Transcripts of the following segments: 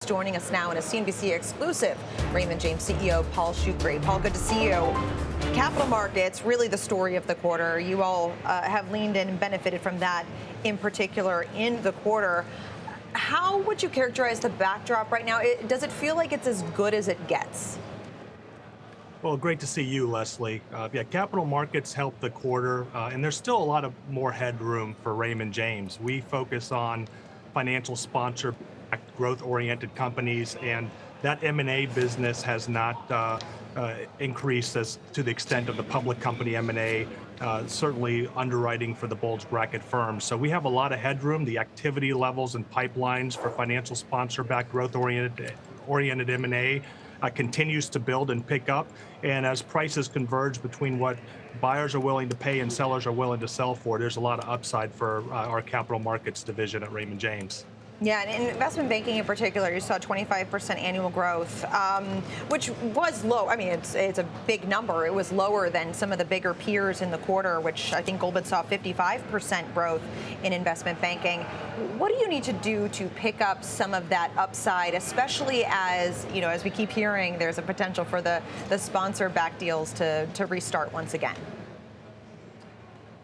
joining us now in a CNBC exclusive. Raymond James CEO Paul Shoukry. Paul, good to see you. Capital markets, really the story of the quarter. You all have leaned in and benefited from that in particular in the quarter. How would you characterize the backdrop right now? Does it feel like it's as good as it gets? Well, great to see you, Leslie. Capital markets helped the quarter, and there's still a lot of more headroom for Raymond James. We focus on financial sponsor growth-oriented companies, and that M&A business has not increased as to the extent of the public company M&A, certainly underwriting for the bulge bracket firms. So we have a lot of headroom. The activity levels and pipelines for financial sponsor-backed growth-oriented M&A continues to build and pick up. And as prices converge between what buyers are willing to pay and sellers are willing to sell for, there's a lot of upside for our capital markets division at Raymond James. Yeah, and in investment banking in particular, you saw 25% annual growth, which was low. I mean, it's a big number. It was lower than some of the bigger peers in the quarter, which I think Goldman saw 55% growth in investment banking. What do you need to do to pick up some of that upside, especially as, you know, as we keep hearing, there's a potential for the sponsor-backed deals to restart once again?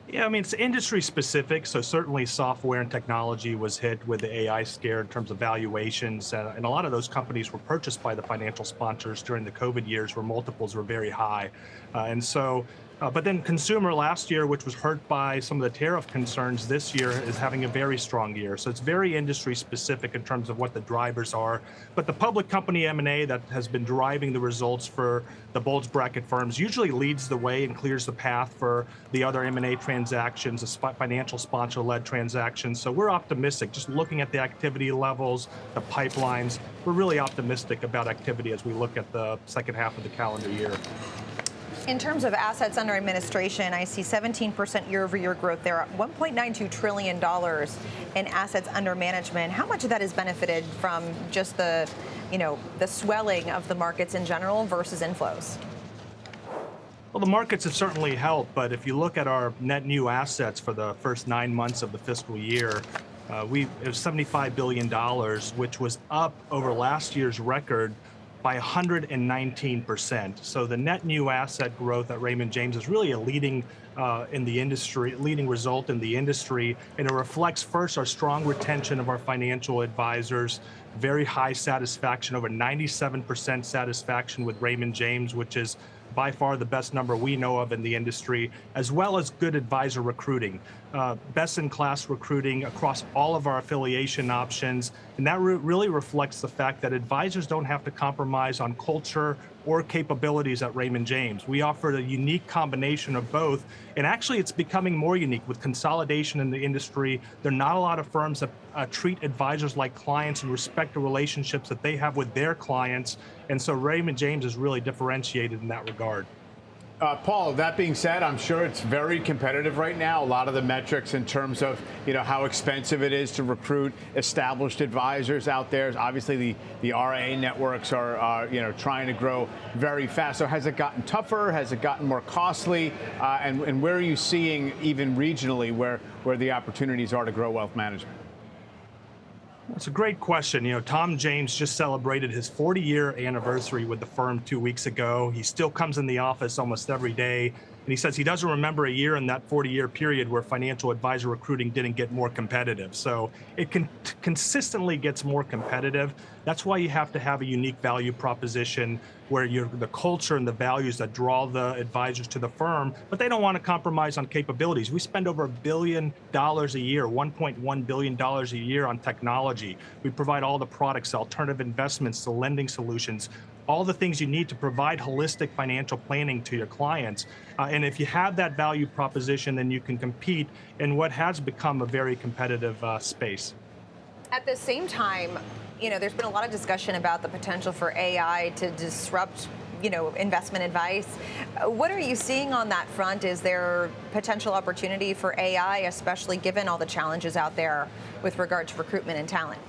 Yeah, I mean, it's industry specific. So certainly software and technology was hit with the AI scare in terms of valuations. And a lot of those companies were purchased by the financial sponsors during the COVID years where multiples were very high. But then consumer last year, which was hurt by some of the tariff concerns, this year is having a very strong year. So it's very industry specific in terms of what the drivers are. But the public company M&A that has been driving the results for the bulge bracket firms usually leads the way and clears the path for the other M&A transactions, the financial sponsor-led transactions. So we're optimistic. Just looking at the activity levels, the pipelines, we're really optimistic about activity as we look at the second half of the calendar year. In terms of assets under administration, I see 17% year-over-year growth there, at $1.92 trillion in assets under management. How much of that has benefited from just the swelling of the markets in general versus inflows? Well, the markets have certainly helped, but if you look at our net new assets for the first 9 months of the fiscal year, it was $75 billion, which was up over last year's record by 119%. So the net new asset growth at Raymond James is really a leading result in the industry, and it reflects first our strong retention of our financial advisors, very high satisfaction, over 97% satisfaction with Raymond James, which is by far the best number we know of in the industry, as well as good advisor recruiting, best-in-class recruiting across all of our affiliation options. And that really reflects the fact that advisors don't have to compromise on culture or capabilities at Raymond James. We offer a unique combination of both, and actually it's becoming more unique with consolidation in the industry. There are not a lot of firms that treat advisors like clients and respect the relationships that they have with their clients, and so Raymond James is really differentiated in that regard. Paul, that being said, I'm sure it's very competitive right now. A lot of the metrics in terms of how expensive it is to recruit established advisors out there. Obviously, the RIA networks are trying to grow very fast. So has it gotten tougher? Has it gotten more costly? And where are you seeing, even regionally, where the opportunities are to grow wealth management? That's a great question. Tom James just celebrated his 40-year anniversary with the firm 2 weeks ago. He still comes in the office almost every day, and he says he doesn't remember a year in that 40-year period where financial advisor recruiting didn't get more competitive. So it consistently gets more competitive. That's why you have to have a unique value proposition where the culture and the values that draw the advisors to the firm, but they don't want to compromise on capabilities. We spend over $1 billion a year, $1.1 billion a year on technology. We provide all the products, alternative investments, the lending solutions, all the things you need to provide holistic financial planning to your clients. And if you have that value proposition, then you can compete in what has become a very competitive space. At the same time, there's been a lot of discussion about the potential for AI to disrupt, investment advice. What are you seeing on that front? Is there potential opportunity for AI, especially given all the challenges out there with regard to recruitment and talent?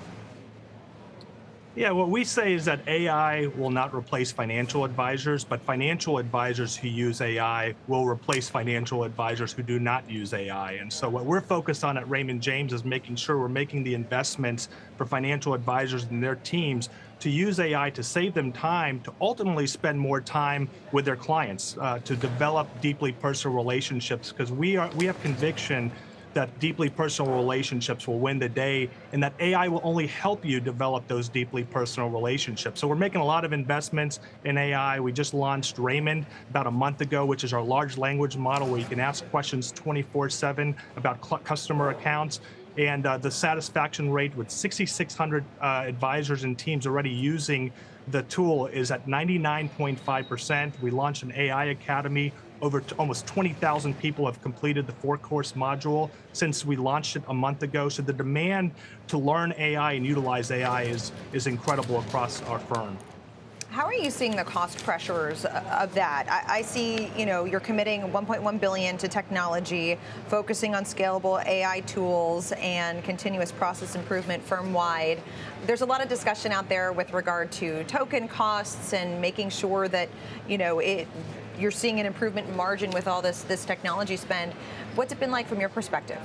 Yeah, what we say is that AI will not replace financial advisors, but financial advisors who use AI will replace financial advisors who do not use AI. And so what we're focused on at Raymond James is making sure we're making the investments for financial advisors and their teams to use AI to save them time to ultimately spend more time with their clients, to develop deeply personal relationships, because we have conviction that deeply personal relationships will win the day, and that AI will only help you develop those deeply personal relationships. So we're making a lot of investments in AI. We just launched Raymond about a month ago, which is our large language model where you can ask questions 24/7 about customer accounts. And the satisfaction rate with 6,600 advisors and teams already using the tool is at 99.5%. We launched an AI Academy. Almost 20,000 people have completed the 4-course module since we launched it a month ago. So the demand to learn AI and utilize AI is incredible across our firm. How are you seeing the cost pressures of that? I see, you're committing $1.1 billion to technology, focusing on scalable AI tools and continuous process improvement firm-wide. There's a lot of discussion out there with regard to token costs and making sure that, you're seeing an improvement in margin with all this technology spend. What's it been like from your perspective?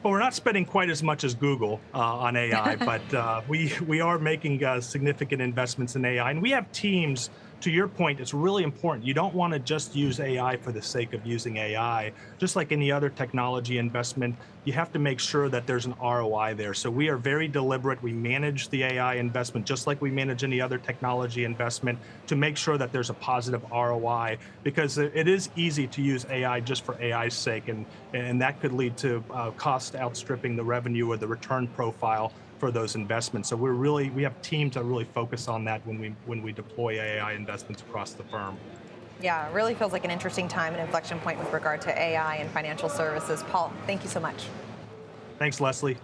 Well, we're not spending quite as much as Google on AI, but we are making significant investments in AI. And we have teams, to your point, it's really important. You don't want to just use AI for the sake of using AI. Just like any other technology investment, you have to make sure that there's an ROI there. So we are very deliberate. We manage the AI investment just like we manage any other technology investment to make sure that there's a positive ROI, because it is easy to use AI just for AI's sake, and that could lead to cost outstripping the revenue or the return profile for those investments. So we have teams that really focus on that when we deploy AI investments across the firm. Yeah, it really feels like an interesting time and inflection point with regard to AI and financial services. Paul, thank you so much. Thanks, Leslie.